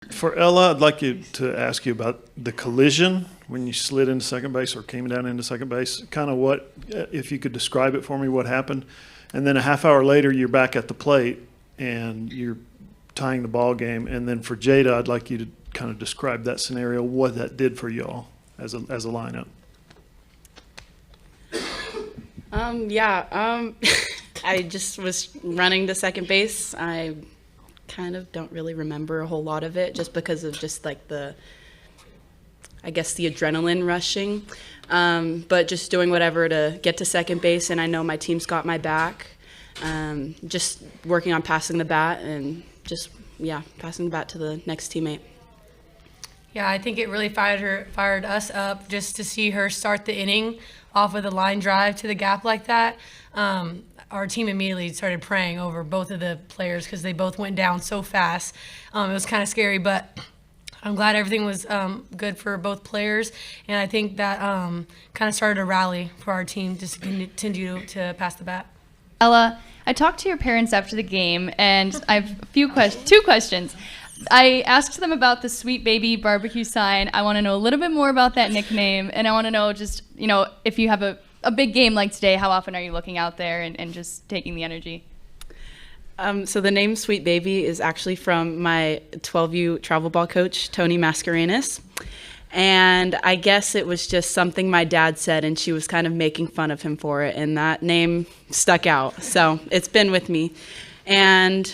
For Ella, I'd like you to ask you about the collision when you slid into second base or came down into second base. Kind of what, if you could describe it for me, what happened. And then a half hour later, you're back at the plate and you're tying the ball game. And then for Jada, I'd like you to kind of describe that scenario, what that did for y'all as a lineup. I just was running to second base. I kind of don't really remember a whole lot of it just because of just like the adrenaline rushing. But just doing whatever to get to second base, and I know my team's got my back. Just working on passing the bat and passing the bat to the next teammate. Yeah, I think it really fired us up just to see her start the inning off with a line drive to the gap like that. Our team immediately started praying over both of the players because they both went down so fast. It was kind of scary, but I'm glad everything was good for both players, and I think that kind of started a rally for our team to continue to pass the bat. Ella, I talked to your parents after the game, and I have two questions. I asked them about the Sweet Baby barbecue sign. I want to know a little bit more about that nickname, and I want to know just, if you have a big game like today, how often are you looking out there and just taking the energy? So the name Sweet Baby is actually from my 12U travel ball coach, Tony Mascarenas. And I guess it was just something my dad said, and she was kind of making fun of him for it, and that name stuck out. So it's been with me. And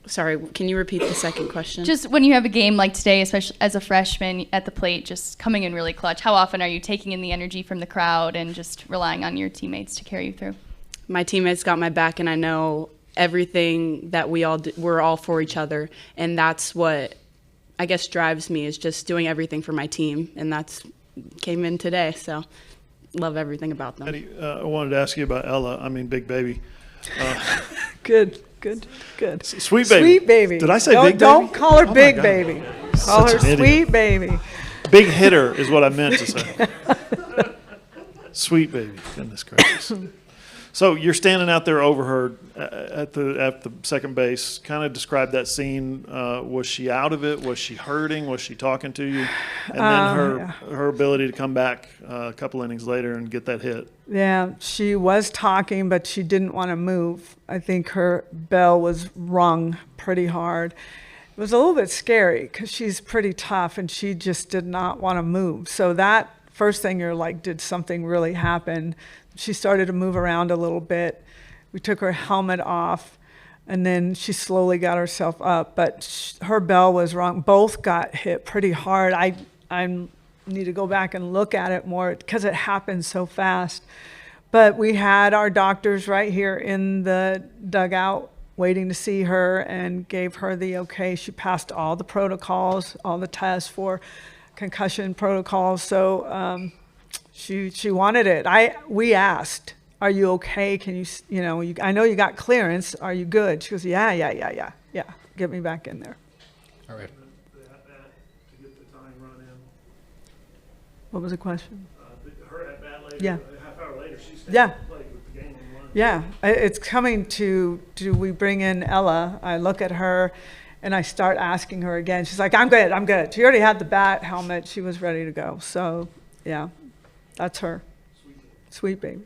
sorry, can you repeat the second question? Just when you have a game like today, especially as a freshman at the plate, just coming in really clutch, how often are you taking in the energy from the crowd and just relying on your teammates to carry you through? My teammates got my back, and I know everything that we're all for each other, and that's what I guess drives me, is just doing everything for my team, and that's came in today. So love everything about them. Eddie, I wanted to ask you about Ella. Big baby. Good. Sweet baby. Sweet baby. Did I say big baby? Don't call her Oh big my God. baby. Call her Such an sweet idiot. baby. Big hitter is what I meant to say. Sweet baby. Goodness gracious. So you're standing out there over her at the second base. Kind of describe that scene. Was she out of it? Was she hurting? Was she talking to you? And then her ability to come back a couple innings later and get that hit. Yeah, she was talking, but she didn't want to move. I think her bell was rung pretty hard. It was a little bit scary because she's pretty tough, and she just did not want to move. So that first thing, you're like, did something really happen? She started to move around a little bit. We took her helmet off, and then she slowly got herself up. But her bell was wrong. Both got hit pretty hard. I need to go back and look at it more because it happened so fast. But we had our doctors right here in the dugout waiting to see her and gave her the okay. She passed all the protocols, all the tests for concussion protocols. So she wanted it. We asked, "Are you okay? Can you I know you got clearance. Are you good?" She goes, "Yeah. Get me back in there." All right. What was the question? Her at bat later, Yeah. a half hour later, she's Yeah. played with the game in line. Yeah, it's coming to, do we bring in Ella? I look at her and I start asking her again. She's like, I'm good. She already had the bat, helmet. She was ready to go. So, yeah, that's her. Sweet baby.